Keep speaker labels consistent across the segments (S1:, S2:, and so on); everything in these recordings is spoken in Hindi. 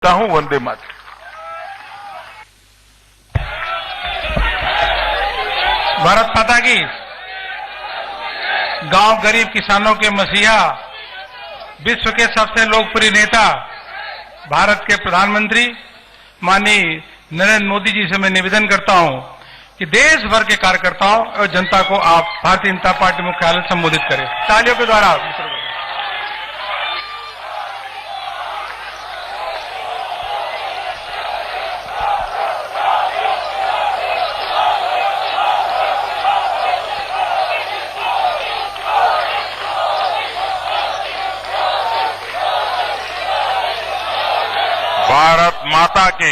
S1: हूं वंदे मातरम।
S2: भारत माता की। गांव गरीब किसानों के मसीहा, विश्व के सबसे लोकप्रिय नेता, भारत के प्रधानमंत्री माननीय नरेंद्र मोदी जी से मैं निवेदन करता हूं कि देश भर के कार्यकर्ताओं और जनता को आप भारतीय जनता पार्टी मुख्यालय संबोधित करें। तालियों के द्वारा।
S1: भारत माता के,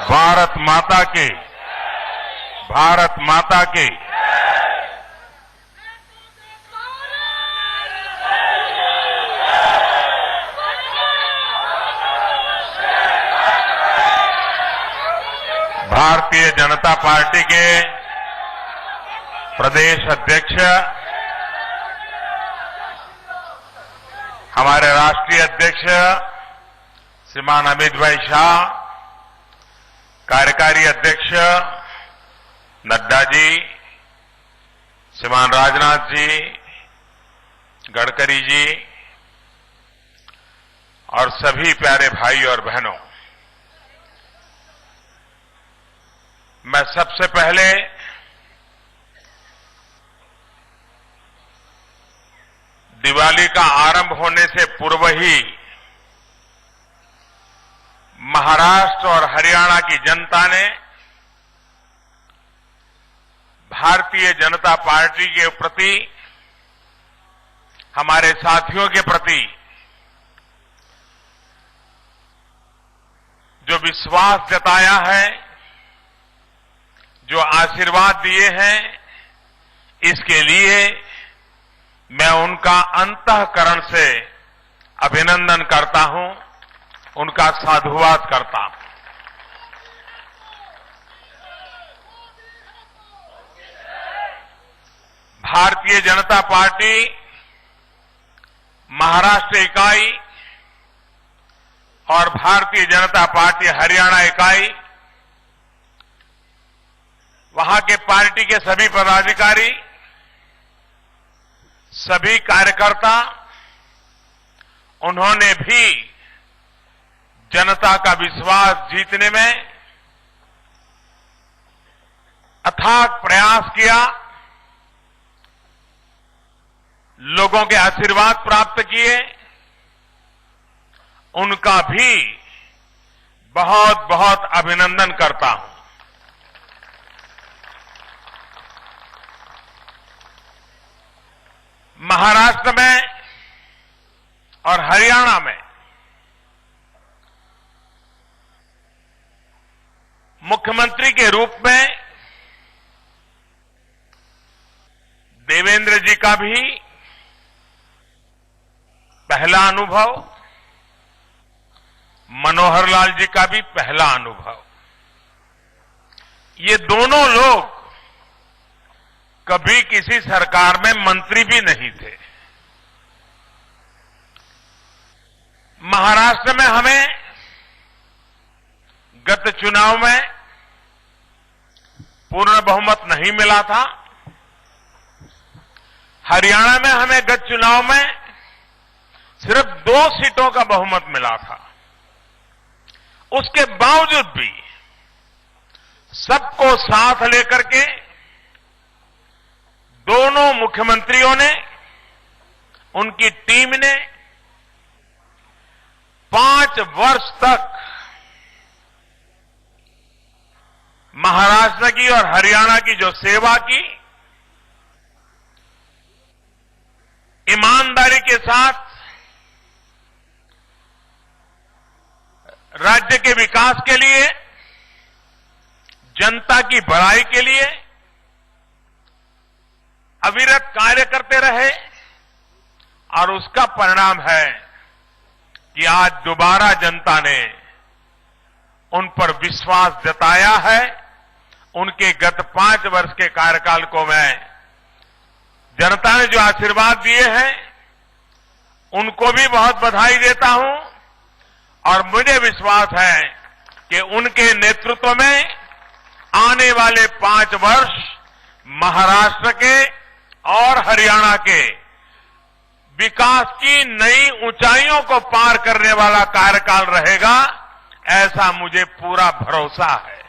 S1: भारत माता के, भारत माता के। भारतीय जनता पार्टी के प्रदेश अध्यक्ष, हमारे राष्ट्रीय अध्यक्ष श्रीमान अमित भाई शाह, कार्यकारी अध्यक्ष नड्डा जी, श्रीमान राजनाथ जी, गडकरी जी और सभी प्यारे भाई और बहनों, मैं सबसे पहले दिवाली का आरंभ होने से पूर्व ही महाराष्ट्र और हरियाणा की जनता ने भारतीय जनता पार्टी के प्रति, हमारे साथियों के प्रति जो विश्वास जताया है, जो आशीर्वाद दिए हैं, इसके लिए मैं उनका अंतःकरण से अभिनंदन करता हूं, उनका साधुवाद करता हूं। भारतीय जनता पार्टी महाराष्ट्र इकाई और भारतीय जनता पार्टी हरियाणा इकाई, वहां के पार्टी के सभी पदाधिकारी, सभी कार्यकर्ता, उन्होंने भी जनता का विश्वास जीतने में अथाक प्रयास किया, लोगों के आशीर्वाद प्राप्त किए। उनका भी बहुत बहुत अभिनंदन करता हूं। महाराष्ट्र में और हरियाणा में मुख्यमंत्री के रूप में देवेंद्र जी का भी पहला अनुभव, मनोहर लाल जी का भी पहला अनुभव। ये दोनों लोग कभी किसी सरकार में मंत्री भी नहीं थे। महाराष्ट्र में हमें गत चुनाव में पूर्ण बहुमत नहीं मिला था। हरियाणा में हमें गत चुनाव में सिर्फ 2 सीटों का बहुमत मिला था। उसके बावजूद भी सबको साथ लेकर के दोनों मुख्यमंत्रियों ने, उनकी टीम ने 5 वर्ष तक महाराष्ट्र की और हरियाणा की जो सेवा की, ईमानदारी के साथ राज्य के विकास के लिए, जनता की भलाई के लिए अविरत कार्य करते रहे और उसका परिणाम है कि आज दोबारा जनता ने उन पर विश्वास जताया है। उनके गत 5 वर्ष के कार्यकाल को मैं, जनता ने जो आशीर्वाद दिए हैं, उनको भी बहुत बधाई देता हूं और मुझे विश्वास है कि उनके नेतृत्व में आने वाले 5 वर्ष महाराष्ट्र के और हरियाणा के विकास की नई ऊंचाइयों को पार करने वाला कार्यकाल रहेगा, ऐसा मुझे पूरा भरोसा है।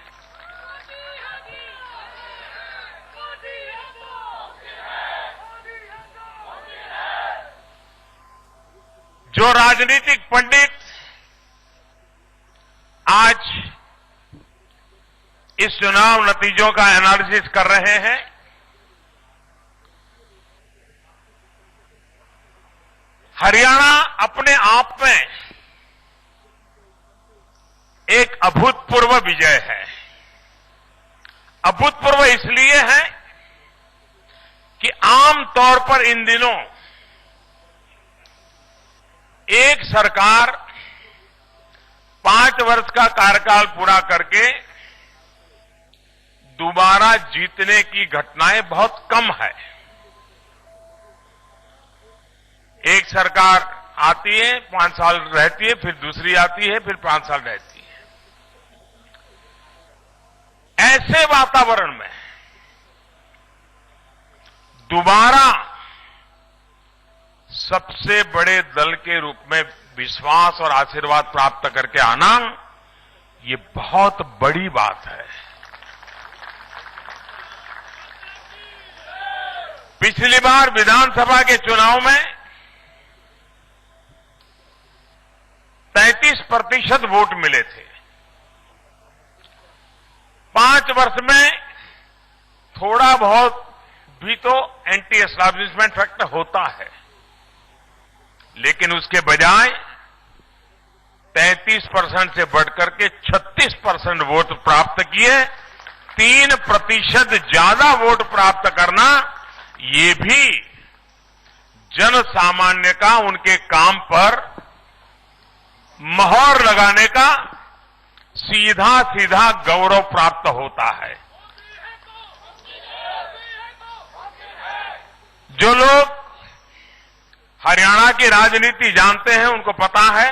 S1: जो राजनीतिक पंडित आज इस चुनाव नतीजों का एनालिसिस कर रहे हैं, हरियाणा अपने आप में एक अभूतपूर्व विजय है। अभूतपूर्व इसलिए है कि आम तौर पर इन दिनों एक सरकार 5 वर्ष का कार्यकाल पूरा करके दोबारा जीतने की घटनाएं बहुत कम है। एक सरकार आती है, 5 साल रहती है, फिर दूसरी आती है, फिर 5 साल रहती है। ऐसे वातावरण में दोबारा सबसे बड़े दल के रूप में विश्वास और आशीर्वाद प्राप्त करके आना, ये बहुत बड़ी बात है। पिछली बार विधानसभा के चुनाव में 33% वोट मिले थे। 5 वर्ष में थोड़ा बहुत भी तो एंटी एस्टैब्लिशमेंट फैक्टर होता है, लेकिन उसके बजाय 33% से बढ़कर के 36% वोट प्राप्त किए। 3% ज्यादा वोट प्राप्त करना, ये भी जन सामान्य का उनके काम पर मोहर लगाने का सीधा सीधा गौरव प्राप्त होता है। जो लोग हरियाणा की राजनीति जानते हैं, उनको पता है,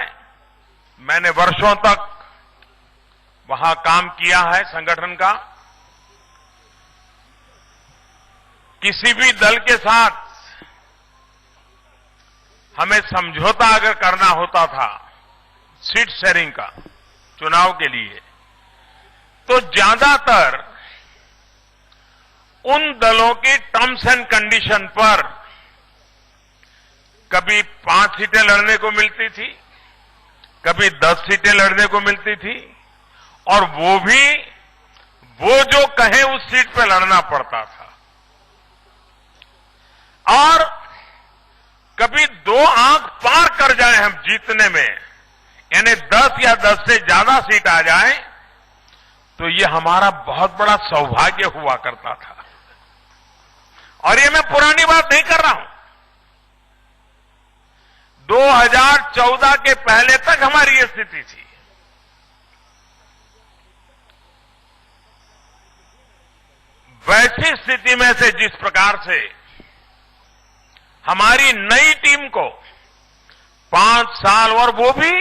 S1: मैंने वर्षों तक वहां काम किया है संगठन का। किसी भी दल के साथ हमें समझौता अगर करना होता था सीट शेयरिंग का चुनाव के लिए, तो ज्यादातर उन दलों की टर्म्स एंड कंडीशन पर कभी 5 सीटें लड़ने को मिलती थी, कभी 10 सीटें लड़ने को मिलती थी, और वो भी वो जो कहे उस सीट पे लड़ना पड़ता था। और कभी 2 आंख पार कर जाए हम जीतने में, यानी 10 या 10 से ज्यादा सीट आ जाए, तो ये हमारा बहुत बड़ा सौभाग्य हुआ करता था। और ये मैं पुरानी बात नहीं कर रहा हूं। 2014 के पहले तक हमारी ये स्थिति थी। वैसी स्थिति में से जिस प्रकार से हमारी नई टीम को 5 साल, और वो भी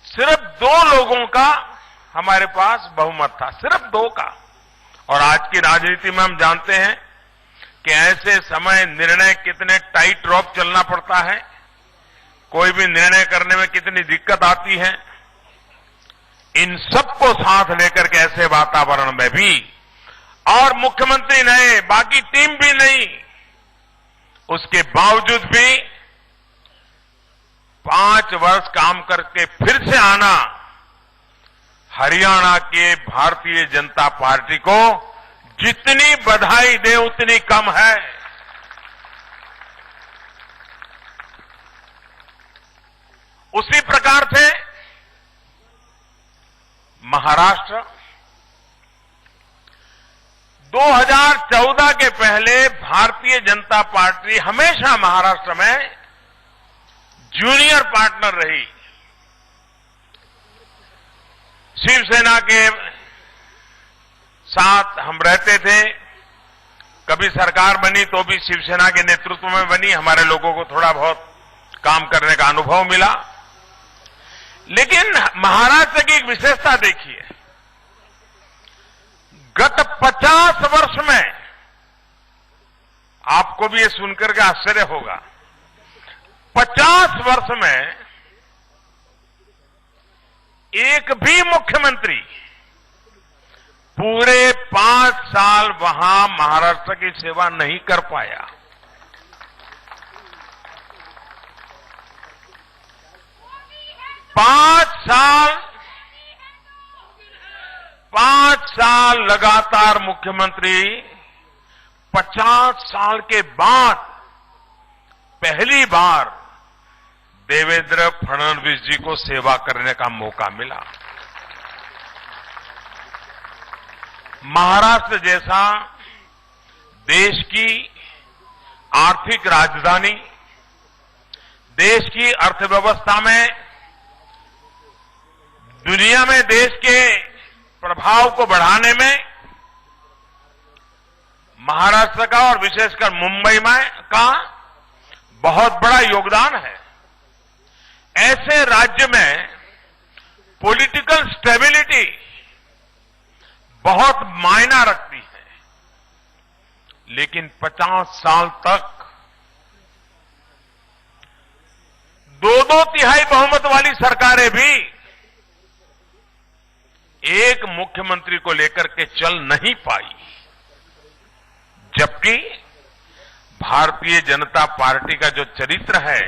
S1: सिर्फ 2 लोगों का हमारे पास बहुमत था, सिर्फ 2 का। और आज की राजनीति में हम जानते हैं कि ऐसे समय निर्णय कितने टाइट रॉप चलना पड़ता है, कोई भी निर्णय करने में कितनी दिक्कत आती है। इन सबको साथ लेकर के ऐसे वातावरण में भी, और मुख्यमंत्री नहीं, बाकी टीम भी नहीं, उसके बावजूद भी 5 वर्ष काम करके फिर से आना, हरियाणा के भारतीय जनता पार्टी को जितनी बधाई दे उतनी कम है। उसी प्रकार से महाराष्ट्र 2014 के पहले भारतीय जनता पार्टी हमेशा महाराष्ट्र में जूनियर पार्टनर रही। शिवसेना के साथ हम रहते थे, कभी सरकार बनी तो भी शिवसेना के नेतृत्व में बनी, हमारे लोगों को थोड़ा बहुत काम करने का अनुभव मिला। लेकिन महाराष्ट्र की एक विशेषता देखिए, गत 50 वर्ष में, आपको भी ये सुनकर के आश्चर्य होगा, 50 वर्ष में एक भी मुख्यमंत्री पूरे 5 साल वहां महाराष्ट्र की सेवा नहीं कर पाया। पांच साल लगातार मुख्यमंत्री, 50 साल के बाद पहली बार देवेंद्र फडणवीस जी को सेवा करने का मौका मिला। महाराष्ट्र जैसा देश की आर्थिक राजधानी, देश की अर्थव्यवस्था में, दुनिया में देश के प्रभाव को बढ़ाने में महाराष्ट्र का और विशेषकर मुंबई में का बहुत बड़ा योगदान है। ऐसे राज्य में पॉलिटिकल स्टेबिलिटी बहुत मायना रखती है, लेकिन 50 साल तक 2 तिहाई बहुमत वाली सरकारें भी एक मुख्यमंत्री को लेकर के चल नहीं पाई, जबकि भारतीय जनता पार्टी का जो चरित्र है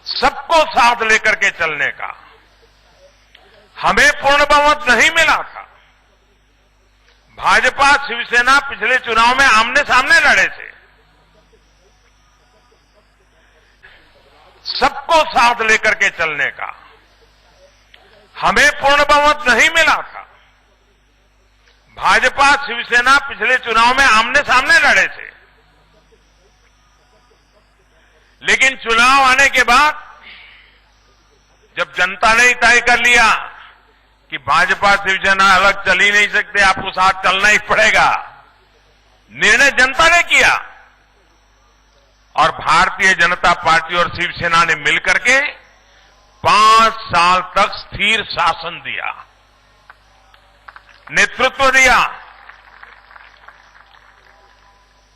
S1: सबको साथ लेकर के चलने का, हमें पूर्ण बहुमत नहीं मिला था। भाजपा शिवसेना पिछले चुनाव में आमने सामने लड़े थे, सबको साथ लेकर के चलने का, हमें पूर्ण बहुमत नहीं मिला था। भाजपा शिवसेना पिछले चुनाव में आमने सामने लड़े थे, लेकिन चुनाव आने के बाद जब जनता ने तय कर लिया कि भाजपा शिवसेना अलग चल ही नहीं सकते, आपको साथ चलना ही पड़ेगा, निर्णय जनता ने किया और भारतीय जनता पार्टी और शिवसेना ने मिलकर के 5 साल तक स्थिर शासन दिया, नेतृत्व दिया।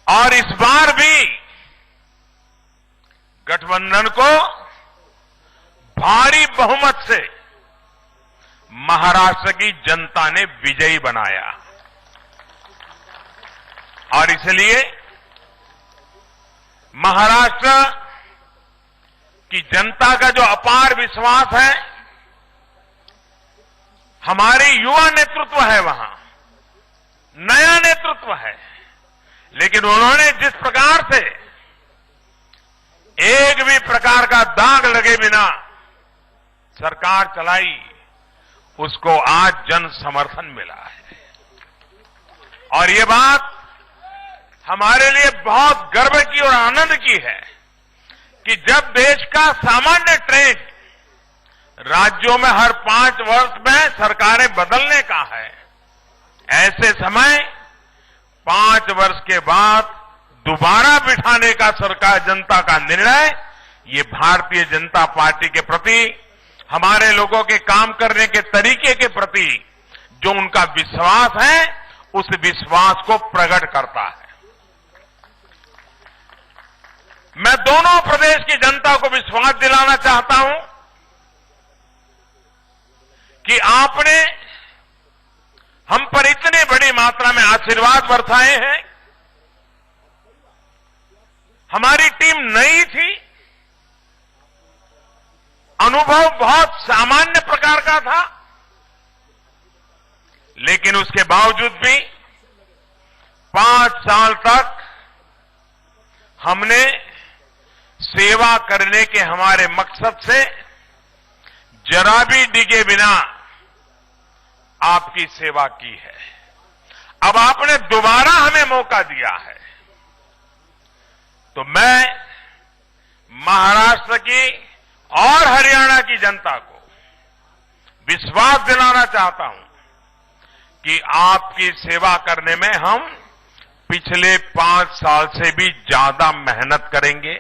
S1: और इस बार भी गठबंधन को भारी बहुमत से महाराष्ट्र की जनता ने विजयी बनाया। और इसलिए महाराष्ट्र की जनता का जो अपार विश्वास है, हमारी युवा नेतृत्व है वहां, नया नेतृत्व है, लेकिन उन्होंने जिस प्रकार से एक भी प्रकार का दाग लगे बिना सरकार चलाई, उसको आज जन समर्थन मिला है। और ये बात हमारे लिए बहुत गर्व की और आनंद की है कि जब देश का सामान्य ट्रेंड राज्यों में हर 5 वर्ष में सरकारें बदलने का है, ऐसे समय 5 वर्ष के बाद दोबारा बिठाने का सरकार जनता का निर्णय, ये भारतीय जनता पार्टी के प्रति, हमारे लोगों के काम करने के तरीके के प्रति जो उनका विश्वास है, उस विश्वास को प्रकट करता है। मैं दोनों प्रदेश की जनता को विश्वास दिलाना चाहता हूं कि आपने हम पर इतनी बड़ी मात्रा में आशीर्वाद बरसाए हैं। हमारी टीम नई थी, अनुभव बहुत सामान्य प्रकार का था, लेकिन उसके बावजूद भी 5 साल तक हमने सेवा करने के हमारे मकसद से जरा भी डिगे बिना आपकी सेवा की है। अब आपने दोबारा हमें मौका दिया है, तो मैं महाराष्ट्र की और हरियाणा की जनता को विश्वास दिलाना चाहता हूं कि आपकी सेवा करने में हम पिछले 5 साल से भी ज्यादा मेहनत करेंगे।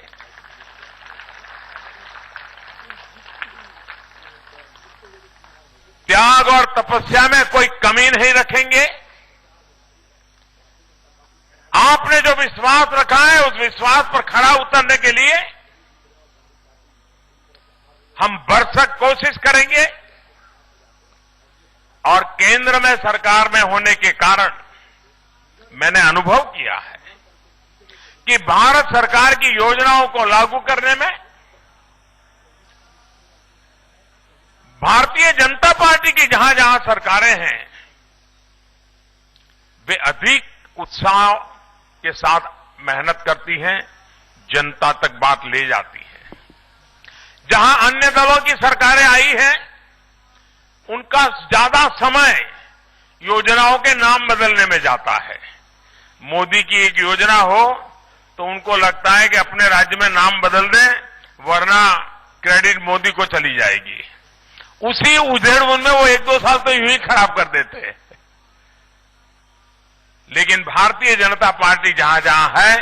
S1: त्याग और तपस्या में कोई कमी नहीं रखेंगे। आपने जो विश्वास रखा है उस विश्वास पर खरा उतरने के लिए हम भरसक कोशिश करेंगे। और केंद्र में सरकार में होने के कारण मैंने अनुभव किया है कि भारत सरकार की योजनाओं को लागू करने में भारतीय जनता पार्टी की जहां जहां सरकारें हैं वे अधिक उत्साह के साथ मेहनत करती हैं, जनता तक बात ले जाती है। जहां अन्य दलों की सरकारें आई हैं उनका ज्यादा समय योजनाओं के नाम बदलने में जाता है। मोदी की एक योजना हो तो उनको लगता है कि अपने राज्य में नाम बदल दें वरना क्रेडिट मोदी को चली जाएगी। उसी उधेड़-बुन में वो 1-2 साल तो यूं ही खराब कर देते हैं। लेकिन भारतीय जनता पार्टी जहां जहां है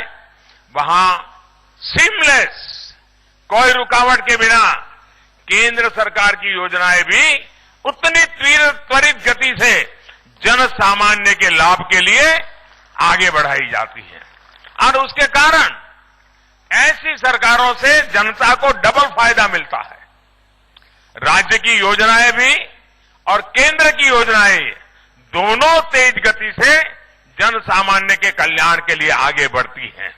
S1: वहां सीमलेस, कोई रुकावट के बिना केंद्र सरकार की योजनाएं भी उतनी त्वरित गति से जन सामान्य के लाभ के लिए आगे बढ़ाई जाती है। और उसके कारण ऐसी सरकारों से जनता को डबल फायदा मिलता है। राज्य की योजनाएं भी और केंद्र की योजनाएं दोनों तेज गति से जन सामान्य के कल्याण के लिए आगे बढ़ती हैं।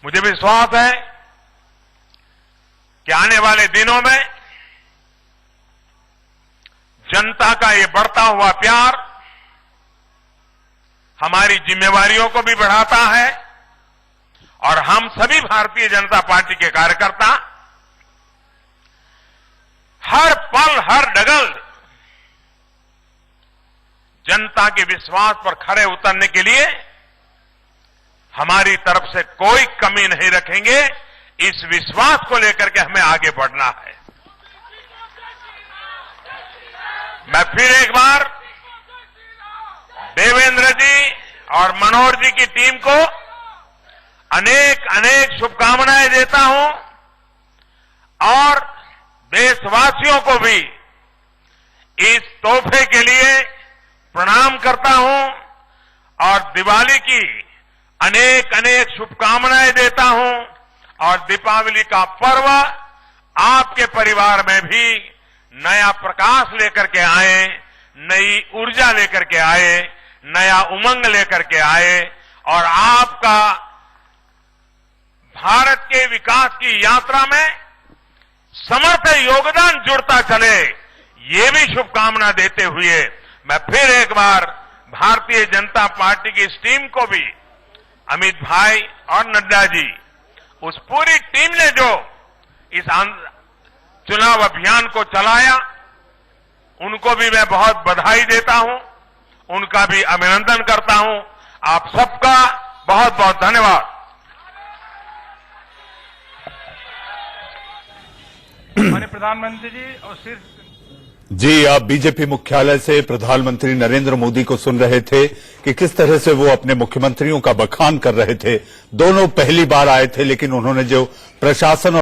S1: मुझे विश्वास है कि आने वाले दिनों में जनता का ये बढ़ता हुआ प्यार हमारी जिम्मेवारियों को भी बढ़ाता है और हम सभी भारतीय जनता पार्टी के कार्यकर्ता हर पल हर डगल जनता के विश्वास पर खरे उतरने के लिए हमारी तरफ से कोई कमी नहीं रखेंगे। इस विश्वास को लेकर के हमें आगे बढ़ना है। मैं फिर एक बार देवेंद्र जी और मनोहर जी की टीम को अनेक अनेक शुभकामनाएं देता हूं और देशवासियों को भी इस तोहफे के लिए प्रणाम करता हूं और दिवाली की अनेक अनेक शुभकामनाएं देता हूं और दीपावली का पर्व आपके परिवार में भी नया प्रकाश लेकर के आए, नई ऊर्जा लेकर के आए, नया उमंग लेकर के आए और आपका भारत के विकास की यात्रा में समर्थ योगदान जुड़ता चले, ये भी शुभकामना देते हुए मैं फिर एक बार भारतीय जनता पार्टी की इस टीम को भी, अमित भाई और नड्डा जी, उस पूरी टीम ने जो इस चुनाव अभियान को चलाया, उनको भी मैं बहुत बधाई देता हूं, उनका भी अभिनंदन करता हूं। आप सबका बहुत बहुत धन्यवाद।
S2: हमारे प्रधानमंत्री जी और शीर्ष
S3: जी, आप बीजेपी मुख्यालय से प्रधानमंत्री नरेंद्र मोदी को सुन रहे थे कि किस तरह से वो अपने मुख्यमंत्रियों का बखान कर रहे थे। दोनों पहली बार आए थे लेकिन उन्होंने जो प्रशासन